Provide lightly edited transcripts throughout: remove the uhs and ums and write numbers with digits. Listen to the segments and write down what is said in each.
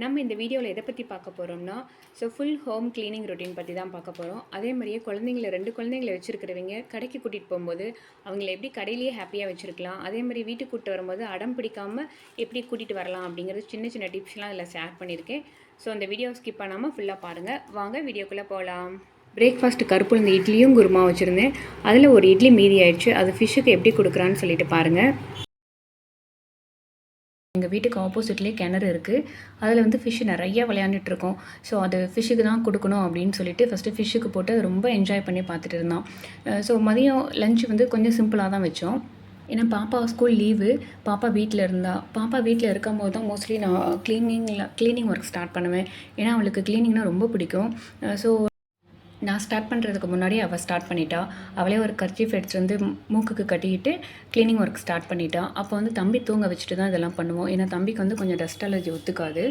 நம்ம இந்த வீடியோவில் எதை பற்றி பார்க்க போகிறோம்னா ஃபுல் ஹோம் க்ளீனிங் ரொட்டீன் பற்றி தான் பார்க்க போகிறோம். அதே மாதிரியே ரெண்டு குழந்தைங்களை வச்சுருக்கிறவங்க கடைக்கு கூட்டிகிட்டு போகும்போது அவங்கள எப்படி கடையிலேயே ஹாப்பியாக வச்சுருக்கலாம், அதே மாதிரி வீட்டுக்கு கூப்பிட்டு வரும்போது அடம் பிடிக்காமல் எப்படி கூட்டிகிட்டு வரலாம் அப்படிங்கிறது சின்ன சின்ன டிப்ஸ்லாம் அதில் ஷேர் பண்ணியிருக்கேன். ஸோ அந்த வீடியோ ஸ்கிப் பண்ணாமல் ஃபுல்லாக பாருங்கள். வாங்க வீடியோக்குள்ளே போகலாம். பிரேக்ஃபாஸ்ட்டு கருப்புளுந்த இட்லியும் குருமா வச்சுருந்தேன். அதில் ஒரு இட்லி மீதி ஆயிடுச்சு. அது ஃபிஷ்ஷுக்கு எப்படி கொடுக்குறான்னு சொல்லிட்டு பாருங்கள். எங்கள் வீட்டுக்கு ஆப்போசிட்லேயே கிணறு இருக்குது. அதில் ஃபிஷ்ஷு நிறையா விளையாண்டுட்ருக்கோம். ஸோ அது ஃபிஷ்ஷுக்கு தான் கொடுக்கணும் அப்படின்னு சொல்லிட்டு ஃபஸ்ட்டு ஃபிஷ்ஷுக்கு போட்டு அது ரொம்ப என்ஜாய் பண்ணி பார்த்துட்டு இருந்தான். ஸோ மதியம் லஞ்ச் கொஞ்சம் சிம்பிளாக தான் வச்சோம். ஏன்னா பாப்பா ஸ்கூல் லீவு, பாப்பா வீட்டில் இருந்தால் பாப்பா வீட்டில் இருக்கும்போது தான் மோஸ்ட்லி நான் க்ளீனிங் ஒர்க் ஸ்டார்ட் பண்ணுவேன். ஏன்னா அவளுக்கு க்ளீனிங்னால் ரொம்ப பிடிக்கும். ஸோ நான் ஸ்டார்ட் பண்ணுறதுக்கு முன்னாடி அவள் ஸ்டார்ட் பண்ணிட்டா. அவளே ஒரு கர்ச்சீஃப் எடுத்துட்டு மூக்குக்கு கட்டிக்கிட்டு க்ளீனிங் ஒர்க் ஸ்டார்ட் பண்ணிட்டா. அப்போ தம்பி தூங்க வச்சுட்டு தான் இதெல்லாம் பண்ணுவோம். ஏன்னா தம்பிக்கு கொஞ்சம் டஸ்ட் அலர்ஜி ஒத்துக்காது.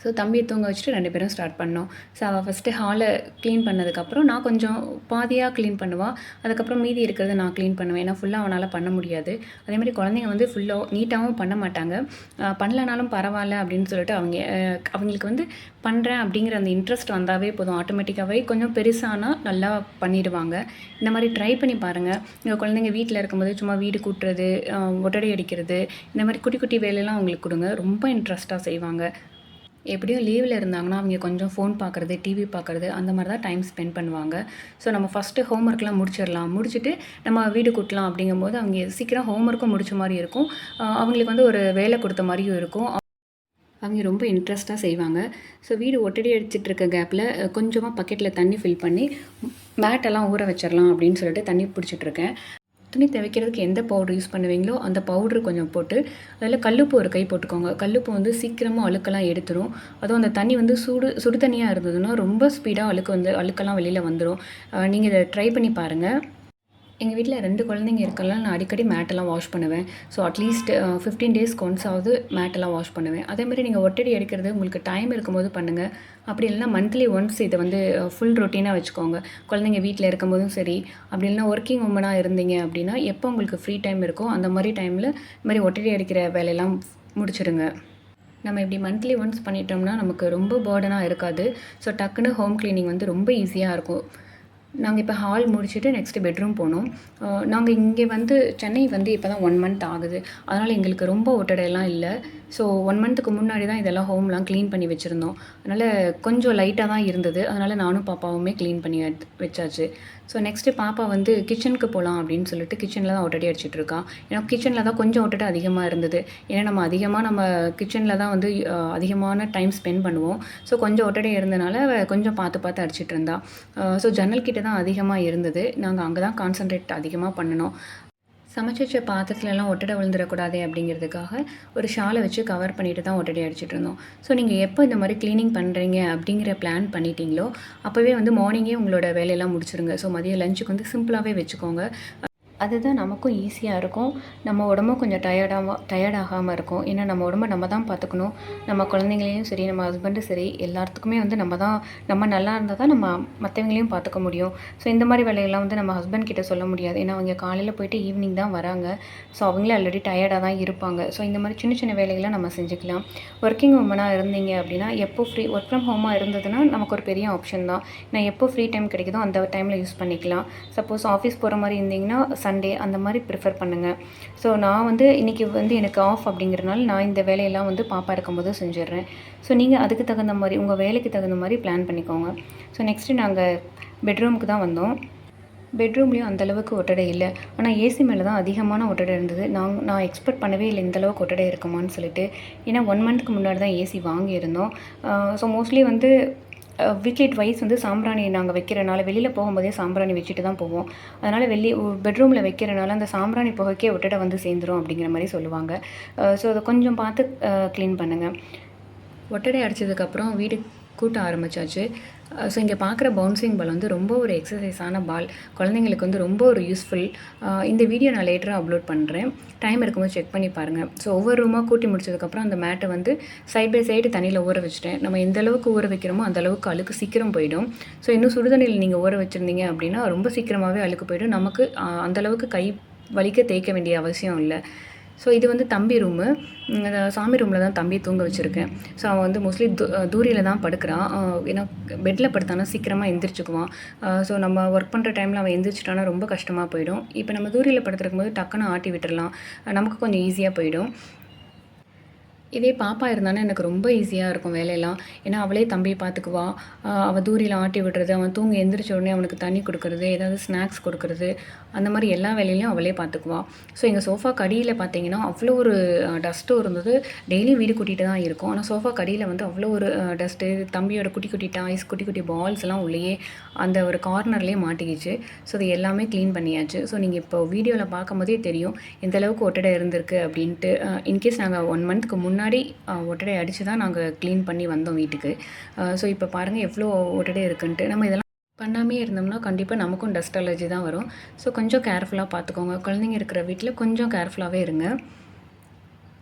ஸோ தம்பியை தூங்க வச்சுட்டு 2 பேரும் ஸ்டார்ட் பண்ணோம். ஸோ அவள் ஃபஸ்ட்டு ஹாலை க்ளீன் பண்ணதுக்கப்புறம் நான் கொஞ்சம் பாதியாக க்ளீன் பண்ணுவாள். அதுக்கப்புறம் மீதி இருக்கிறத நான் க்ளீன் பண்ணுவேன். ஏன்னா ஃபுல்லாக அவனால் பண்ண முடியாது. அதேமாதிரி குழந்தைங்க ஃபுல்லாக நீட்டாகவும் பண்ண மாட்டாங்க. பண்ணலனாலும் பரவாயில்ல அப்படின்னு சொல்லிட்டு அவங்களுக்கு பண்ணுறேன் அப்படிங்கிற அந்த இன்ட்ரெஸ்ட் வந்தாவே போதும். ஆட்டோமேட்டிக்காகவே கொஞ்சம் பெருசானால் நல்லா பண்ணிடுவாங்க. இந்த மாதிரி ட்ரை பண்ணி பாருங்கள். எங்கள் குழந்தைங்க வீட்டில் இருக்கும்போது சும்மா வீடு கூட்டுறது, ஒட்டடை அடிக்கிறது, இந்த மாதிரி குட்டி குட்டி வேலையெல்லாம் அவங்களுக்கு கொடுங்க. ரொம்ப இன்ட்ரெஸ்ட்டாக செய்வாங்க. எப்படியும் லீவில் இருந்தாங்கன்னா அவங்க கொஞ்சம் ஃபோன் பார்க்குறது, டிவி பார்க்குறது அந்த மாதிரி தான் டைம் ஸ்பெண்ட் பண்ணுவாங்க. ஸோ நம்ம ஃபஸ்ட்டு ஹோம் ஒர்க்லாம் முடிச்சுட்டு நம்ம வீடு கூட்டலாம் அப்படிங்கும்போது அவங்க சீக்கிரம் ஹோம் ஒர்க்கும் முடிச்ச மாதிரி இருக்கும். அவங்களுக்கு ஒரு வேலை கொடுத்த மாதிரியும் இருக்கும். அவங்க ரொம்ப இன்ட்ரெஸ்ட்டாக செய்வாங்க. ஸோ வீடு ஒட்டடி அடிச்சிட்ருக்க கேப்பில் கொஞ்சமாக பக்கெட்டில் தண்ணி ஃபில் பண்ணி மேட்டெல்லாம் ஊற வச்சிடலாம் அப்படின்னு சொல்லிட்டு தண்ணி பிடிச்சிட்ருக்கேன். துணி துவைக்கிறதுக்கு எந்த பவுடர் யூஸ் பண்ணுவீங்களோ அந்த பவுட்ரு கொஞ்சம் போட்டு அதில் கல்லுப்பு ஒரு கை போட்டுக்கோங்க. கல்லுப்பு சீக்கிரமாக அழுக்கெல்லாம் எடுத்துரும். அதுவும் அந்த தண்ணி சுடு தண்ணியாக இருந்ததுன்னா ரொம்ப ஸ்பீடாக அழுக்கெல்லாம் வெளியில் வந்துடும். நீங்கள் இதை ட்ரை பண்ணி பாருங்கள். எங்கள் வீட்டில் 2 குழந்தைங்க இருக்கலாம். நான் அடிக்கடி மேட்டெல்லாம் வாஷ் பண்ணுவேன். ஸோ அட்லீஸ்ட் 15 டேஸ்க்கு ஒன்ஸாவது மேட்டெல்லாம் வாஷ் பண்ணுவேன். அதேமாதிரி நீங்கள் ஒட்டடி எடுக்கிறது உங்களுக்கு டைம் இருக்கும்போது பண்ணுங்கள். அப்படி இல்லைனா மந்த்லி ஒன்ஸ் இதை ஃபுல் ரொட்டீனாக வச்சுக்கோங்க. குழந்தைங்க வீட்டில் இருக்கும்போதும் சரி, அப்படி இல்லைனா ஒர்க்கிங் உமனாக இருந்தீங்க அப்படின்னா எப்போ உங்களுக்கு ஃப்ரீ டைம் இருக்கோ அந்த மாதிரி டைமில் இந்த மாதிரி ஒட்டடி அடிக்கிற வேலையெல்லாம் முடிச்சிடுங்க. நம்ம இப்படி மந்த்லி ஒன்ஸ் பண்ணிட்டோம்னா நமக்கு ரொம்ப பேர்டனாக இருக்காது. ஸோ டக்குன்னு ஹோம் க்ளீனிங் ரொம்ப ஈஸியாக இருக்கும். நாங்கள் இப்போ ஹால் முடிச்சுட்டு நெக்ஸ்ட்டு பெட்ரூம் போனோம். நாங்கள் இங்கே சென்னை இப்போ தான் 1 மந்த் ஆகுது. அதனால் எங்களுக்கு ரொம்ப ஒட்டடையெல்லாம் இல்லை. ஸோ 1 மந்த்துக்கு முன்னாடி தான் இதெல்லாம் ஹோம்லாம் க்ளீன் பண்ணி வச்சுருந்தோம். அதனால் கொஞ்சம் லைட்டாக தான் இருந்தது. அதனால் நானும் பாப்பாவுமே க்ளீன் பண்ணி வச்சாச்சு. ஸோ நெக்ஸ்ட்டு பாப்பா கிச்சனுக்கு போகலாம் அப்படின்னு சொல்லிட்டு கிச்சனில் தான் ஒட்டடி அடிச்சிட்ருக்கா. ஏன்னா கிச்சனில் தான் கொஞ்சம் ஒட்டடை அதிகமாக இருந்தது. ஏன்னா நம்ம கிச்சனில் தான் அதிகமான டைம் ஸ்பெண்ட் பண்ணுவோம். ஸோ கொஞ்சம் ஒட்டடை இருந்தனால கொஞ்சம் பார்த்து அடிச்சிட்டு இருந்தா. ஸோ ஜன்னல் கிட்ட தான் அதிகமாக இருந்தது. நாங்கள் அங்கே தான் கான்சன்ட்ரேட் அதிகமாக பண்ணினோம். சமைச்சு வச்ச பாத்திரத்துலலாம் ஒட்டடை விழுந்துடக்கூடாது அப்படிங்கிறதுக்காக ஒரு ஷாலை வச்சு கவர் பண்ணிட்டு தான் ஒட்டடை அடிச்சிட்டு இருந்தோம். ஸோ நீங்கள் எப்போ இந்த மாதிரி க்ளீனிங் பண்ணுறீங்க அப்படிங்கிற பிளான் பண்ணிட்டீங்களோ அப்போவே மார்னிங்கே உங்களோட வேலையெல்லாம் முடிச்சிருங்க. ஸோ மதியம் லஞ்சுக்கு சிம்பிளாகவே வச்சுக்கோங்க. அதுதான் நமக்கும் ஈஸியாக இருக்கும். நம்ம உடம்பும் கொஞ்சம் டயர்டாகாமல் இருக்கும். ஏன்னா நம்ம உடம்பை நம்ம தான் பார்த்துக்கணும். நம்ம குழந்தைங்களையும் சரி, நம்ம ஹஸ்பண்டும் சரி, எல்லாத்துக்குமே நம்ம நல்லா இருந்தால் தான் நம்ம மற்றவங்களையும் பார்த்துக்க முடியும். ஸோ இந்த மாதிரி வேலையெல்லாம் நம்ம ஹஸ்பண்ட் கிட்ட சொல்ல முடியாது. ஏன்னா அவங்க காலையில் போயிட்டு ஈவினிங் தான் வராங்க. ஸோ அவங்களே ஆல்ரெடி டயர்டாக தான் இருப்பாங்க. ஸோ இந்த மாதிரி சின்ன சின்ன வேலைகள்லாம் நம்ம செஞ்சுக்கலாம். ஒர்க்கிங் உமனாக இருந்தீங்க அப்படின்னா எப்போ ஒர்க் ஃப்ரம் ஹோமாக இருந்ததுன்னா நமக்கு ஒரு பெரிய ஆப்ஷன் தான். நான் எப்போ ஃப்ரீ டைம் கிடைக்குதோ அந்த டைமில் யூஸ் பண்ணிக்கலாம். சப்போஸ் ஆஃபீஸ் போகிற மாதிரி இருந்தீங்கன்னா சண்டே அந்த மாதிரி ப்ரிஃபர் பண்ணுங்கள். ஸோ நான் இன்றைக்கி எனக்கு ஆஃப் அப்படிங்கிறனால நான் இந்த வேலையெல்லாம் பாப்பா இருக்கும்போது செஞ்சிடுறேன். ஸோ நீங்கள் அதுக்கு தகுந்த மாதிரி உங்கள் வேலைக்கு தகுந்த மாதிரி பிளான் பண்ணிக்கோங்க. ஸோ நெக்ஸ்ட்டு நாங்கள் பெட்ரூமுக்கு தான் வந்தோம். பெட்ரூம்லேயும் அந்தளவுக்கு ஒட்டடை இல்லை. ஆனால் ஏசி மேலே தான் அதிகமான ஒட்டடை இருந்தது. நான் எக்ஸ்பெக்ட் பண்ணவே இல்லை இந்தளவுக்கு ஒட்டடை இருக்குமான்னு சொல்லிட்டு. ஏன்னா 1 மந்த்துக்கு முன்னாடி தான் ஏசி வாங்கியிருந்தோம். ஸோ மோஸ்ட்லி வீக்லி ட்வைஸ் சாம்பிராணி நாங்கள் வைக்கிறனால வெளியில் போகும்போதே சாம்பிராணி வச்சுட்டு தான் போவோம். அதனால் பெட்ரூமில் வைக்கிறனால அந்த சாம்பிராணி புகைக்கே ஒட்டடை சேர்ந்துடும் அப்படிங்கிற மாதிரி சொல்லுவாங்க. ஸோ அதை கொஞ்சம் பார்த்து க்ளீன் பண்ணுங்கள். ஒட்டடை அடித்ததுக்கப்புறம் வீடு கூட்ட ஆரம்பித்தாச்சு. ஸோ இங்கே பார்க்குற பவுன்சிங் பால் ரொம்ப ஒரு எக்ஸசைஸான பால். குழந்தைங்களுக்கு ரொம்ப ஒரு யூஸ்ஃபுல். இந்த வீடியோ நான் லேட்டராக அப்லோட் பண்ணுறேன். டைம் இருக்கும்போது செக் பண்ணி பாருங்கள். ஸோ ஒவ்வொரு ரூமாக கூட்டி முடிச்சதுக்கப்புறம் அந்த மேட்டை சைட் பை சைடு தண்ணியில் ஊற வச்சுட்டேன். நம்ம எந்த அளவுக்கு ஊற வைக்கிறோமோ அந்தளவுக்கு அழுக்கு சீக்கிரம் போயிடும். ஸோ இன்னும் சுடுதண்ணியில் நீங்கள் ஊற வச்சுருந்தீங்க அப்படின்னா ரொம்ப சீக்கிரமாகவே அழுக்கு போயிடும். நமக்கு அந்தளவுக்கு கை வலிக்க தேய்க்க வேண்டிய அவசியம் இல்லை. ஸோ இது வந்து தம்பி ரூமு. சாமி ரூமில் தான் தம்பி தூங்க வச்சுருக்கேன். ஸோ அவன் வந்து மோஸ்ட்லி தூரியில் தான் படுக்கிறான். ஏன்னா பெட்டில் படுத்தானா சீக்கிரமாக எந்திரிச்சுக்குவான். ஸோ நம்ம ஒர்க் பண்ணுற டைமில் அவன் எந்திரிச்சிட்டானா ரொம்ப கஷ்டமாக போயிடும். இப்போ நம்ம தூரியில் படுத்துருக்கும் போது டக்குன்னு ஆட்டி விட்டுறலாம். நமக்கு கொஞ்சம் ஈஸியாக போயிடும். இதே பாப்பா இருந்தானா எனக்கு ரொம்ப ஈஸியாக இருக்கும் வேலையெல்லாம். ஏன்னா அவளே தம்பியை பார்த்துக்குவா. அவள் தூரியில் ஆட்டி விடுறது, அவன் தூங்கி எந்திரிச்ச உடனே அவனுக்கு தண்ணி கொடுக்குறது, ஏதாவது ஸ்நாக்ஸ் கொடுக்குறது, அந்த மாதிரி எல்லா வேலையிலையும் அவளே பார்த்துக்குவா. ஸோ எங்கள் சோஃபாக்கு அடியில் பார்த்தீங்கன்னா அவ்வளோ ஒரு டஸ்ட்டும் இருந்தது. டெய்லியும் வீடு கூட்டிகிட்டு தான் இருக்கும். ஆனால் சோஃபாக்கு அடியில் வந்து அவ்வளோ ஒரு டஸ்ட்டு, தம்பியோட குட்டி குட்டி டாய்ஸ், குட்டி குட்டி பால்ஸ் எல்லாம் உள்ளேயே அந்த ஒரு கார்னர்லேயே மாட்டிக்கிச்சு. ஸோ அது எல்லாமே க்ளீன் பண்ணியாச்சு. ஸோ நீங்கள் இப்போ வீடியோவில் பார்க்கும்போதே தெரியும் எந்த அளவுக்கு ஒட்டடை இருந்திருக்கு அப்படின்ட்டு. இன்கேஸ் நாங்கள் 1 மந்த்துக்கு முன்னாடி ஒட்டடை அடித்து தான் நாங்கள் க்ளீன் பண்ணி வந்தோம் வீட்டுக்கு. ஸோ இப்போ பாருங்கள் எவ்வளோ ஒட்டடை இருக்குன்ட்டு. நம்ம இதெல்லாம் பண்ணாமே இருந்தோம்னா கண்டிப்பாக நமக்கும் டஸ்ட் அலர்ஜி தான் வரும். ஸோ கொஞ்சம் கேர்ஃபுல்லாக பார்த்துக்கோங்க. குழந்தைங்க இருக்கிற வீட்டில் கொஞ்சம் கேர்ஃபுல்லாகவே இருங்க.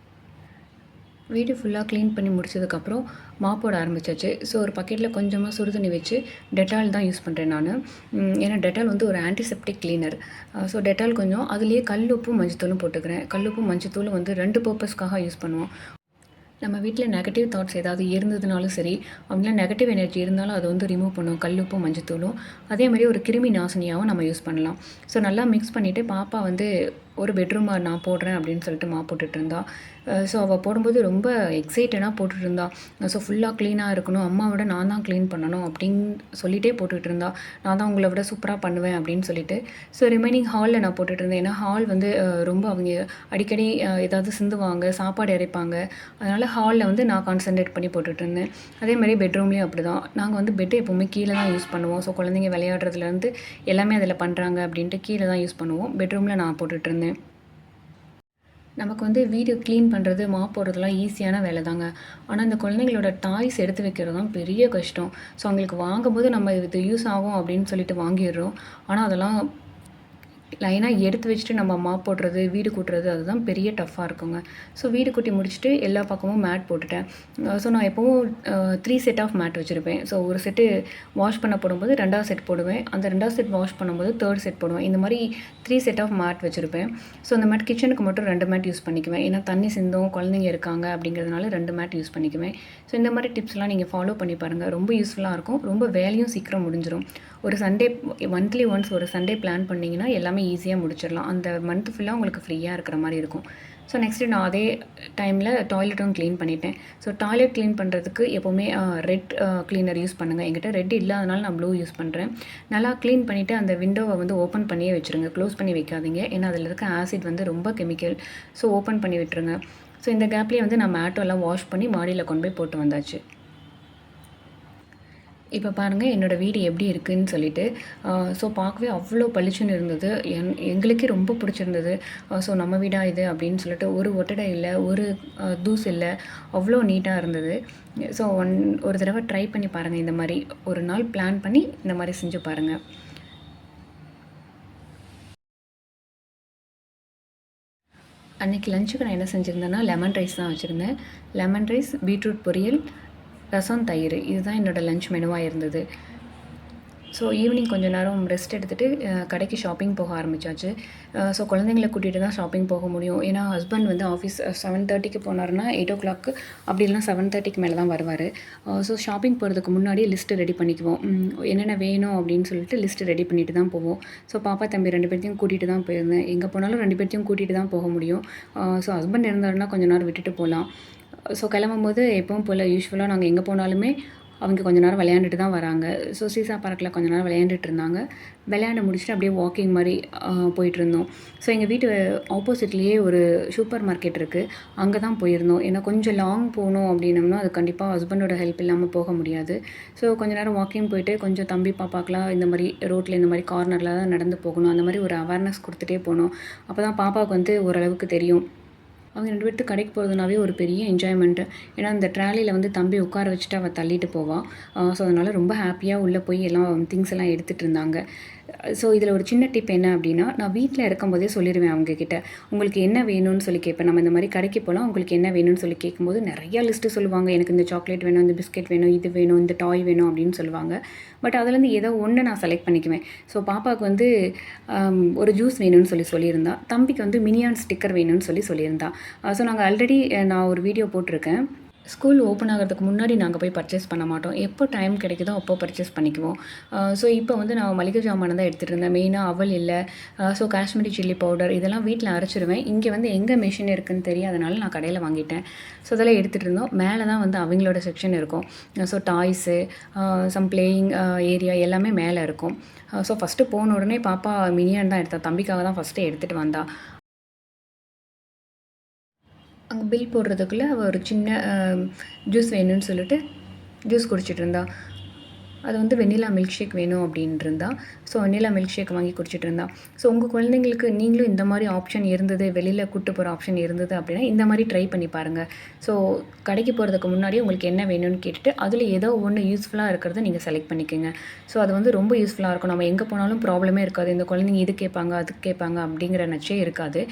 வீடு ஃபுல்லாக க்ளீன் பண்ணி முடிச்சதுக்கப்புறம் மாப்போட ஆரம்பிச்சாச்சு. ஸோ ஒரு பக்கெட்டில் கொஞ்சமாக சுடுதண்ணி வச்சு டெட்டால் தான் யூஸ் பண்ணுறேன் நான். ஏன்னா டெட்டால் வந்து ஒரு ஆன்டிசெப்டிக் க்ளீனர். ஸோ டெட்டால் கொஞ்சம் அதுலேயே கல்லுப்பும் மஞ்சத்தூளும் போட்டுக்கிறேன். கல்லுப்பும் மஞ்சத்தூளும் வந்து 2 பர்பஸ்க்காக யூஸ் பண்ணுவோம். நம்ம வீட்டில் நெகட்டிவ் தாட்ஸ் ஏதாவது இருந்ததுனாலும் சரி, அவங்கள நெகட்டிவ் எனர்ஜி இருந்தாலும் அதை வந்து ரிமூவ் பண்ணும் கல்லுப்பும் மஞ்சத்தூளும். அதே மாதிரி ஒரு கிருமி நாசினியாகவும் நம்ம யூஸ் பண்ணலாம். ஸோ நல்லா மிக்ஸ் பண்ணிவிட்டு பாப்பா வந்து ஒரு பெட்ரூமை நான் போடுறேன் அப்படின்னு சொல்லிட்டு போட்டுட்டு இருந்தா. ஸோ அவள் போடும்போது ரொம்ப எக்ஸைட்டடாக போட்டுட்டு இருந்தா. ஸோ ஃபுல்லாக க்ளீனாக இருக்கணும், அம்மாவோட நான் தான் க்ளீன் பண்ணணும் அப்படின்னு சொல்லிகிட்டே போட்டுட்டு இருந்தா. நான் தான் உங்களை விட சூப்பராக பண்ணுவேன் அப்படின்னு சொல்லிட்டு. ஸோ ரிமைனிங் ஹாலில் நான் போட்டுட்டு இருந்தேன். ஏன்னா ஹால் வந்து ரொம்ப அவங்க அடிக்கடி ஏதாவது சிந்துவாங்க, சாப்பாடு இறைப்பாங்க. அதனால் ஹாலில் வந்து நான் கான்சன்ட்ரேட் பண்ணி போட்டுட்டு இருந்தேன். அதே மாதிரி பெட்ரூம்லேயும் அப்படி தான். நாங்கள் வந்து பெட்டு எப்போவுமே கீழே தான் யூஸ் பண்ணுவோம். ஸோ குழந்தைங்க விளையாடுறதுலேருந்து எல்லாமே அதில் பண்ணுறாங்க அப்படின்ட்டு கீழே தான் யூஸ் பண்ணுவோம். பெட்ரூமில் நான் போட்டுட்டு இருந்தேன். நமக்கு வந்து வீடு க்ளீன் பண்ணுறது, மாப் போடுறதுலாம் ஈஸியான வேலை தாங்க. ஆனால் இந்த குழந்தைங்களோட டாய்ஸ் எடுத்து வைக்கிறது தான் பெரிய கஷ்டம். ஸோ அவங்களுக்கு வாங்கும்போது நம்ம இது யூஸ் ஆகும் அப்படின்னு சொல்லிட்டு வாங்கிடுறோம். ஆனால் அதெல்லாம் லைனாக எடுத்து வச்சுட்டு நம்ம மாப் போடுறது, வீடு கூட்டுறது அதுதான் பெரிய டஃப்பாக இருக்குங்க. ஸோ வீடு கூட்டி முடிச்சுட்டு எல்லா பக்கமும் மேட் போட்டுட்டேன். ஸோ நான் எப்போவும் 3 செட் ஆஃப் மேட் வச்சுருப்பேன். ஸோ ஒரு செட்டு வாஷ் பண்ண போடும்போது 2வது செட் போடுவேன். அந்த 2வது செட் வாஷ் பண்ணும்போது 3rd செட் போடுவேன். இந்த மாதிரி 3 செட் ஆஃப் மேட் வச்சுருப்பேன். ஸோ அந்த மேட் கிச்சனுக்கு மட்டும் 2 மேட் யூஸ் பண்ணிக்குவேன். ஏன்னா தண்ணி சிந்தும், குழந்தைங்க இருக்காங்க அப்படிங்கிறதுனால 2 மேட் யூஸ் பண்ணிக்குவேன். ஸோ இந்த மாதிரி டிப்ஸ்லாம் நீங்கள் ஃபாலோ பண்ணி பாருங்கள். ரொம்ப யூஸ்ஃபுல்லாக இருக்கும். ரொம்ப வேலையும் சீக்கிரம் முடிஞ்சிடும். ஒரு சண்டே மந்த்லி ஒன்ஸ் ஒரு சண்டே பிளான் பண்ணிங்கன்னா எல்லாமே ஈஸியாக முடிச்சிடலாம். அந்த மந்த் ஃபுல்லாக உங்களுக்கு ஃப்ரீயாக இருக்கிற மாதிரி இருக்கும். ஸோ நெக்ஸ்ட்டு நான் அதே டைமில் டாய்லெட்டும் க்ளீன் பண்ணிட்டேன். ஸோ டாய்லெட் க்ளீன் பண்ணுறதுக்கு எப்போவுமே ரெட் க்ளீனர் யூஸ் பண்ணுங்கள். என்கிட்ட ரெட் இல்லாதனால நான் ப்ளூ யூஸ் பண்ணுறேன். நல்லா க்ளீன் பண்ணிவிட்டு அந்த விண்டோவை வந்து ஓப்பன் பண்ணியே வச்சுருங்க. க்ளோஸ் பண்ணி வைக்காதீங்க. ஏன்னா அதில் இருக்க ஆசிட் வந்து ரொம்ப கெமிக்கல். ஸோ ஓப்பன் பண்ணி விட்டுருங்க. ஸோ இந்த கேப்லேயே வந்து நான் மேட்டோலாம் வாஷ் பண்ணி மாடியில் கொண்டு போய் போட்டு வந்தாச்சு. இப்போ பாருங்கள் என்னோடய வீடு எப்படி இருக்குதுன்னு சொல்லிட்டு. ஸோ பார்க்கவே அவ்வளோ பளிச்சுன்னு இருந்தது. எங்களுக்கே ரொம்ப பிடிச்சிருந்தது. ஸோ நம்ம வீடா இது அப்படின்னு சொல்லிட்டு ஒரு ஒட்டடை இல்லை, ஒரு தூசு இல்லை, அவ்வளோ நீட்டாக இருந்தது. ஸோ ஒரு தடவை ட்ரை பண்ணி பாருங்கள். இந்த மாதிரி ஒரு நாள் பிளான் பண்ணி இந்த மாதிரி செஞ்சு பாருங்கள். அன்றைக்கி லஞ்சுக்கு நான் என்ன செஞ்சுருந்தேன்னா லெமன் ரைஸ் தான் வச்சுருந்தேன். லெமன் ரைஸ், பீட்ரூட் பொரியல், ரசம், தயிர் இதுதான் என்னோடய லஞ்ச் மெனுவாக இருந்தது. ஸோ ஈவினிங் கொஞ்சம் நேரம் ரெஸ்ட் எடுத்துகிட்டு கடைக்கு ஷாப்பிங் போக ஆரம்பித்தாச்சு. ஸோ குழந்தைங்கள கூட்டிகிட்டு தான் ஷாப்பிங் போக முடியும். ஏன்னா ஹஸ்பண்ட் வந்து ஆஃபீஸ் 7:30க்கு போனார்னா 8:00 அப்படி இல்லைனா 7:30க்கு மேலே தான் வருவார். ஸோ ஷாப்பிங் போகிறதுக்கு முன்னாடி லிஸ்ட்டு ரெடி பண்ணிக்குவோம். என்னென்ன வேணும் அப்படின்னு சொல்லிட்டு லிஸ்ட்டு ரெடி பண்ணிட்டு தான் போவோம். ஸோ பாப்பா தம்பி 2 பேர்த்தையும் கூட்டிகிட்டு தான் போயிருந்தேன். எங்கே போனாலும் 2 பேர்த்தையும் கூட்டிகிட்டு தான் போக முடியும். ஸோ ஹஸ்பண்ட் இருந்தாருன்னா கொஞ்சம் நேரம் விட்டுட்டு போகலாம். ஸோ கிளம்பும்போது எப்பவும் போல் யூஸ்வலாக நாங்கள் எங்கே போனாலுமே அவங்க கொஞ்ச நேரம் விளையாண்டுட்டு தான் வராங்க. ஸோ சீசா பார்க்கில் கொஞ்ச நேரம் விளையாண்டுட்டு இருந்தாங்க. விளையாண்டு முடிச்சுட்டு அப்படியே வாக்கிங் மாதிரி போயிட்டுருந்தோம். ஸோ எங்கள் வீட்டு ஆப்போசிட்லேயே ஒரு சூப்பர் மார்க்கெட் இருக்குது. அங்கே தான் போயிருந்தோம். ஏன்னா கொஞ்சம் லாங் போகணும் அப்படின்னம்னா அது கண்டிப்பாக ஹஸ்பண்டோட ஹெல்ப் இல்லாமல் போக முடியாது. ஸோ கொஞ்ச நேரம் வாக்கிங் போயிட்டு கொஞ்சம் தம்பி பாப்பாக்கெலாம் இந்த மாதிரி ரோட்டில் இந்த மாதிரி கார்னரில் தான் நடந்து போகணும். அந்த மாதிரி ஒரு அவேர்னஸ் கொடுத்துட்டே போகணும். அப்போ தான் பாப்பாவுக்கு வந்து ஓரளவுக்கு தெரியும். அவங்க 2 பேர்த்து கடைக்கு போகிறதுனாவே ஒரு பெரிய என்ஜாய்மெண்ட்டு. ஏன்னா அந்த ட்ராலியில் வந்து தம்பி உட்கார வச்சுட்டு அவள் தள்ளிட்டு போவாள். ஸோ அதனால் ரொம்ப ஹாப்பியாக உள்ளே போய் எல்லாம் திங்ஸ் எல்லாம் எடுத்துகிட்டு இருந்தாங்க. ஸோ இதில் ஒரு சின்ன டிப் என்ன அப்படின்னா, நான் வீட்டில் இருக்கும்போதே சொல்லிடுவேன் அவங்கக்கிட்ட. உங்களுக்கு என்ன வேணும்னு சொல்லி கேட்பேன். நம்ம இந்த மாதிரி கடைக்கு போகலாம், உங்களுக்கு என்ன வேணும்னு சொல்லி கேட்கும்போது நிறையா லிஸ்ட்டு சொல்லுவாங்க. எனக்கு இந்த சாக்லேட் வேணும், இந்த பிஸ்கெட் வேணும், இது வேணும், இந்த டாய் வேணும் அப்படின்னு சொல்லுவாங்க. பட் அதுலேருந்து ஏதோ ஒன்று நான் செலக்ட் பண்ணிக்குவேன். ஸோ பாப்பாவுக்கு வந்து ஒரு ஜூஸ் வேணும்னு சொல்லியிருந்தா. தம்பிக்கு வந்து மினியான் ஸ்டிக்கர் வேணும்னு சொல்லியிருந்தா. ஸோ நாங்கள் ஆல்ரெடி நான் ஒரு வீடியோ போட்டிருக்கேன். ஸ்கூல் ஓப்பன் ஆகிறதுக்கு முன்னாடி நாங்கள் போய் பர்ச்சேஸ் பண்ண மாட்டோம். எப்போ டைம் கிடைக்குதோ அப்போ பர்ச்சேஸ் பண்ணிக்குவோம். ஸோ இப்போ வந்து நான் மளிகை ஜாமான் தான் எடுத்துகிட்டு இருந்தேன். மெயினாக அவல் இல்லை. ஸோ காஷ்மீரி சில்லி பவுடர் இதெல்லாம் வீட்டில் அரைச்சிருவேன். இங்கே வந்து எங்கே மிஷின் இருக்குதுன்னு தெரியாதனால நான் கடையில் வாங்கிட்டேன். ஸோ அதெல்லாம் எடுத்துகிட்டு இருந்தோம். மேலே தான் வந்து அவங்களோட செக்ஷன் இருக்கும். So toys, some playing area எல்லாமே மேலே இருக்கும். ஸோ ஃபஸ்ட்டு போன உடனே பாப்பா மினியான் தான் எடுத்தா. தம்பிக்காக தான் ஃபஸ்ட்டு எடுத்துகிட்டு வந்தா. அங்கே பில் போடுறதுக்குள்ளே அவள் ஒரு சின்ன ஜூஸ் வேணும்னு சொல்லிட்டு ஜூஸ் குடிச்சிட்டு இருந்தா. அது வந்து வெண்ணிலா மில்க் ஷேக் வேணும் அப்படின்ட்டு இருந்தா. ஸோ வெண்ணிலா மில்க் ஷேக் வாங்கி குடிச்சிட்டு இருந்தா. ஸோ உங்கள் குழந்தைங்களுக்கு நீங்களும் இந்த மாதிரி ஆப்ஷன் இருந்தது, வெளியில் கூட்டு போகிற ஆப்ஷன் இருந்தது அப்படின்னா இந்த மாதிரி ட்ரை பண்ணி பாருங்கள். ஸோ கடைக்கு போகிறதுக்கு முன்னாடி உங்களுக்கு என்ன வேணும்னு கேட்டுட்டு அதில் ஏதோ ஒன்று யூஸ்ஃபுல்லாக இருக்கிறத நீங்கள் செலக்ட் பண்ணிக்கோங்க. ஸோ அது வந்து ரொம்ப யூஸ்ஃபுல்லாக இருக்கும். நம்ம எங்கே போனாலும் ப்ராப்ளமே இருக்காது. இந்த குழந்தைங்க இது கேட்பாங்க, அது கேட்பாங்க அப்படிங்கிற நச்சே இருக்காது.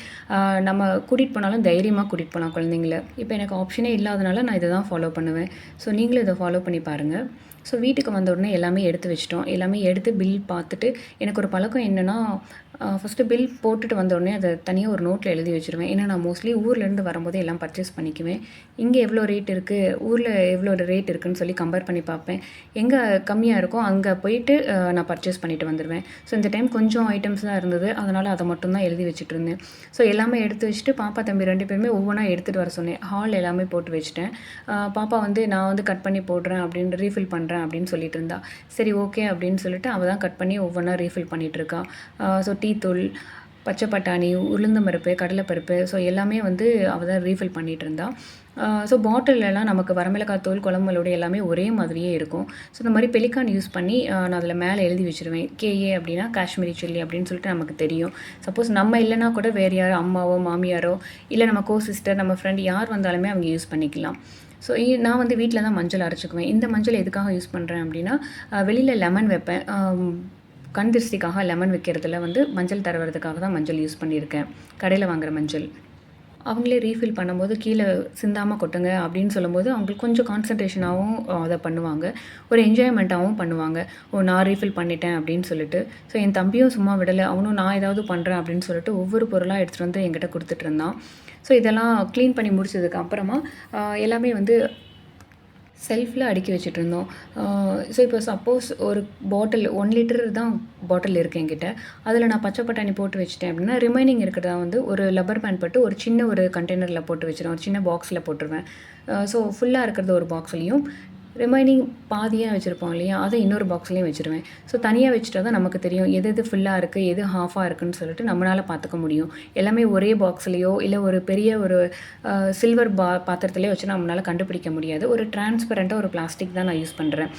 நம்ம கூட்டிகிட்டு போனாலும் தைரியமாக கூட்டிகிட்டு போகலாம் குழந்தைங்கள. இப்போ எனக்கு ஆப்ஷனே இல்லாதனால நான் இதை தான் ஃபாலோ பண்ணுவேன். ஸோ நீங்களும் இதை ஃபாலோ பண்ணி பாருங்கள். ஸோ வீட்டுக்கு வந்த உடனே எல்லாமே எடுத்து வச்சிட்டோம். எல்லாமே எடுத்து பில் பார்த்துட்டு எனக்கு ஒரு பழக்கம் என்னென்னா, ஃபஸ்ட்டு பில் போட்டுட்டு வந்த உடனே அதை தனியாக ஒரு நோட்டில் எழுதி வச்சுருவேன். ஏன்னா நான் மோஸ்ட்லி ஊர்லேருந்து வரும்போது எல்லாம் பர்ச்சேஸ் பண்ணிக்குவேன். இங்கே எவ்வளோ ரேட் இருக்குது, ஊரில் எவ்வளோ ரேட் இருக்குதுன்னு சொல்லி கம்பேர் பண்ணி பார்ப்பேன். எங்கே கம்மியாக இருக்கோ அங்கே போயிட்டு நான் பர்ச்சேஸ் பண்ணிவிட்டு வந்துடுவேன். ஸோ இந்த டைம் கொஞ்சம் ஐட்டம்ஸ் தான் இருந்தது. அதனால் அதை மட்டும் தான் எழுதி வச்சுட்டு இருந்தேன். ஸோ எல்லாமே எடுத்து வச்சுட்டு பாப்பா தம்பி 2 பேருமே ஒவ்வொன்றா எடுத்துகிட்டு வர சொன்னேன். ஹால் எல்லாமே போட்டு வச்சுட்டேன். பாப்பா வந்து நான் வந்து கட் பண்ணி போடுறேன் அப்படின்னு ரீஃபில் பண்ணுறேன் அப்படின்னு சொல்லிட்டு இருந்தா. சரி ஓகே அப்படின்னு சொல்லிட்டு அவள் தான் கட் பண்ணி ஒவ்வொன்றா ரீஃபில் பண்ணிகிட்ருக்கா. ஸோ டீத்தூள், பச்சை பட்டாணி, உளுந்தம் பருப்பு, கடலைப்பருப்பு, ஸோ எல்லாமே வந்து அவள் தான் ரீஃபில் பண்ணிகிட்டு இருந்தா. ஸோ பாட்டிலெலாம் நமக்கு வரமிளகாய் தூள், குழம்புகளோட எல்லாமே ஒரே மாதிரியே இருக்கும். ஸோ இந்த மாதிரி பெலிகான் யூஸ் பண்ணி நான் அதில் மேலே எழுதி வச்சுருவேன். கேஏ அப்படின்னா காஷ்மீரி சில்லி அப்படின்னு சொல்லிட்டு நமக்கு தெரியும். சப்போஸ் நம்ம இல்லைனா கூட வேறு யாரோ அம்மாவோ மாமியாரோ இல்லை நம்ம சிஸ்டர், நம்ம ஃப்ரெண்ட் யார் வந்தாலுமே அவங்க யூஸ் பண்ணிக்கலாம். ஸோ நான் வந்து வீட்டில் தான் மஞ்சள் அரைச்சிக்குவேன். இந்த மஞ்சள் எதுக்காக யூஸ் பண்ணுறேன் அப்படின்னா, வெளியில் லெமன் வைப்பேன். கண் திருஷ்டிக்காக லெமன் வைக்கிறதுல வந்து மஞ்சள் தடவுறதுக்காக தான் மஞ்சள் யூஸ் பண்ணியிருக்கேன். கடையில் வாங்குகிற மஞ்சள். அவங்களே ரீஃபில் பண்ணும்போது கீழே சிந்தாமல் கொட்டுங்க அப்படின்னு சொல்லும்போது அவங்களுக்கு கொஞ்சம் கான்சன்ட்ரேஷனாகவும் அதை பண்ணுவாங்க. ஒரு என்ஜாய்மெண்ட்டாகவும் பண்ணுவாங்க. நான் ரீஃபில் பண்ணிட்டேன் அப்படின்னு சொல்லிட்டு. ஸோ என் தம்பியும் சும்மா விடலை. அவனும் நான் ஏதாவது பண்ணுறேன் அப்படின்னு சொல்லிட்டு ஒவ்வொரு பொருளாக எடுத்துகிட்டு வந்து என்கிட்ட கொடுத்துட்டு இருந்தான். ஸோ இதெல்லாம் க்ளீன் பண்ணி முடிச்சதுக்கு அப்புறமா எல்லாமே வந்து செல்ஃபில் அடுக்கி வச்சுட்ருந்தோம். ஸோ இப்போ சப்போஸ் ஒரு பாட்டில் 1 லிட்டர் தான் பாட்டில் இருக்குது என்கிட்ட. அதில் நான் பச்சை பட்டாணி போட்டு வச்சுட்டேன் அப்படின்னா ரிமைனிங் இருக்கிறதா வந்து ஒரு லப்பர் பேண்ட் போட்டு ஒரு சின்ன ஒரு கண்டெய்னரில் போட்டு வச்சுருவேன். ஒரு சின்ன பாக்ஸில் போட்டுருவேன். ஸோ ஃபுல்லாக இருக்கிறது ஒரு பாக்ஸ்லேயும், ரிமைனிங் பாதியாக வச்சுருப்போம் இல்லையா, அதை இன்னொரு பாக்ஸ்லேயும் வச்சுருவேன். ஸோ தனியாக வச்சுட்டா தான் நமக்கு தெரியும் எது எது ஃபுல்லாக இருக்குது, எது ஹாஃபாக இருக்குதுன்னு சொல்லிட்டு நம்மளால் பார்த்துக்க முடியும். எல்லாமே ஒரே பாக்ஸ்லேயோ இல்லை ஒரு பெரிய ஒரு சில்வர் பாத்திரத்துலேயோ வச்சு நம்மளால் கண்டுபிடிக்க முடியாது. ஒரு டிரான்ஸ்பரண்ட்டாக ஒரு பிளாஸ்டிக் தான் நான் யூஸ் பண்ணுறேன்.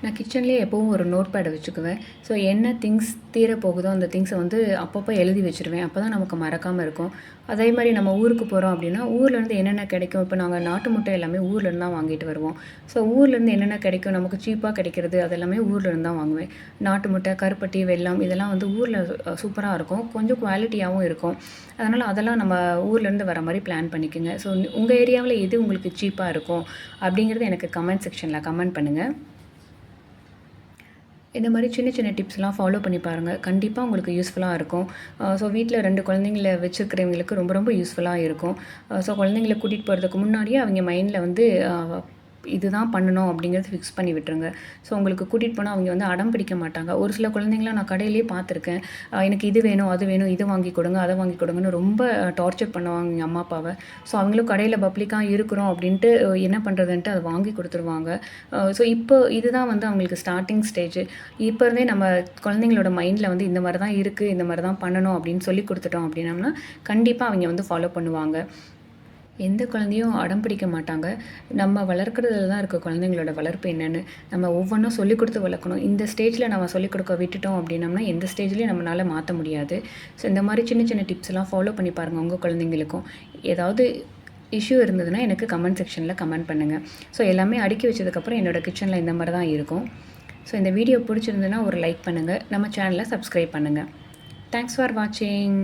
நான் கிச்சன்லேயே எப்போவும் ஒரு நோட் பேடை வச்சுக்குவேன். ஸோ என்ன திங்ஸ் தீர போகுதோ அந்த திங்ஸை வந்து அப்பப்போ எழுதி வச்சுருவேன். அப்போ தான் நமக்கு மறக்காமல் இருக்கும். அதே மாதிரி நம்ம ஊருக்கு போகிறோம் அப்படின்னா ஊர்லேருந்து என்னென்ன கிடைக்கும். இப்போ நாங்கள் நாட்டு முட்டை எல்லாமே ஊர்லேருந்து தான் வாங்கிட்டு வருவோம். ஸோ ஊர்லேருந்து என்னென்ன கிடைக்கும், நமக்கு சீப்பாக கிடைக்கிறது அதெல்லாமே ஊர்லேருந்து தான் வாங்குவேன். நாட்டு முட்டை, கருப்பட்டி, வெல்லம் இதெல்லாம் வந்து ஊரில் சூப்பராக இருக்கும். கொஞ்சம் குவாலிட்டியாகவும் இருக்கும். அதனால் அதெல்லாம் நம்ம ஊர்லேருந்து வர மாதிரி பிளான் பண்ணிக்கோங்க. ஸோ உங்கள் ஏரியாவில் எது உங்களுக்கு சீப்பாக இருக்கும் அப்படிங்கிறது எனக்கு கமெண்ட் செக்ஷனில் கமெண்ட் பண்ணுங்கள். இந்த மாதிரி சின்ன சின்ன டிப்ஸ்லாம் ஃபாலோ பண்ணி பாருங்கள். கண்டிப்பாக உங்களுக்கு யூஸ்ஃபுல்லாக இருக்கும். ஸோ வீட்டில் 2 குழந்தைங்கள வச்சுருக்கிறவங்களுக்கு ரொம்ப ரொம்ப யூஸ்ஃபுல்லாக இருக்கும். ஸோ குழந்தைங்கள கூட்டிகிட்டு போகிறதுக்கு முன்னாடியே அவங்க மைண்டில் வந்து இதுதான் பண்ணணும் அப்படிங்கிறது ஃபிக்ஸ் பண்ணி விட்டுருங்க. ஸோ உங்களுக்கு கூட்டிகிட்டு போனால் அவங்க வந்து அடம் பிடிக்க மாட்டாங்க. ஒரு சில குழந்தைங்களாம் நான் கடையிலேயே பார்த்துருக்கேன். எனக்கு இது வேணும், அது வேணும், இது வாங்கி கொடுங்க, அதை வாங்கி கொடுங்கன்னு ரொம்ப டார்ச்சர் பண்ணுவாங்க எங்கள் அம்மா அப்பாவை. ஸோ அவங்களும் கடையில் பப்ளிக்காக இருக்கிறோம் அப்படின்ட்டு என்ன பண்ணுறதுன்ட்டு அதை வாங்கி கொடுத்துருவாங்க. ஸோ இப்போ இதுதான் வந்து அவங்களுக்கு ஸ்டார்டிங் ஸ்டேஜ். இப்போ இருந்தே நம்ம குழந்தைங்களோட மைண்டில் வந்து இந்த மாதிரி தான் இருக்குது, இந்த மாதிரி தான் பண்ணணும் அப்படின்னு சொல்லி கொடுத்துட்டோம் அப்படின்னம்னா கண்டிப்பாக அவங்க வந்து ஃபாலோ பண்ணுவாங்க. எந்த குழந்தையும் அடம் பிடிக்க மாட்டாங்க. நம்ம வளர்க்குறதுல தான் இருக்குது குழந்தைங்களோட வளர்ப்பு என்னென்னு. நம்ம ஒவ்வொன்றும் சொல்லிக் கொடுத்து வளர்க்கணும். இந்த ஸ்டேஜில் நம்ம சொல்லிக் கொடுக்க விட்டுட்டோம் அப்படின்னம்னா எந்த ஸ்டேஜ்லேயும் நம்மளால் மாற்ற முடியாது. ஸோ இந்த மாதிரி சின்ன சின்ன டிப்ஸ்லாம் ஃபாலோ பண்ணி பாருங்கள். உங்கள் குழந்தைங்களுக்கும் ஏதாவது இஷ்யூ இருந்ததுன்னா எனக்கு கமெண்ட் செக்ஷனில் கமெண்ட் பண்ணுங்கள். ஸோ எல்லாமே அடுக்கி வச்சதுக்கப்புறம் என்னோடய கிச்சனில் இந்த மாதிரி தான் இருக்கும். ஸோ இந்த வீடியோ பிடிச்சிருந்ததுன்னா ஒரு லைக் பண்ணுங்கள், நம்ம சேனலை சப்ஸ்கிரைப் பண்ணுங்கள். தேங்க்ஸ் ஃபார் வாட்சிங்.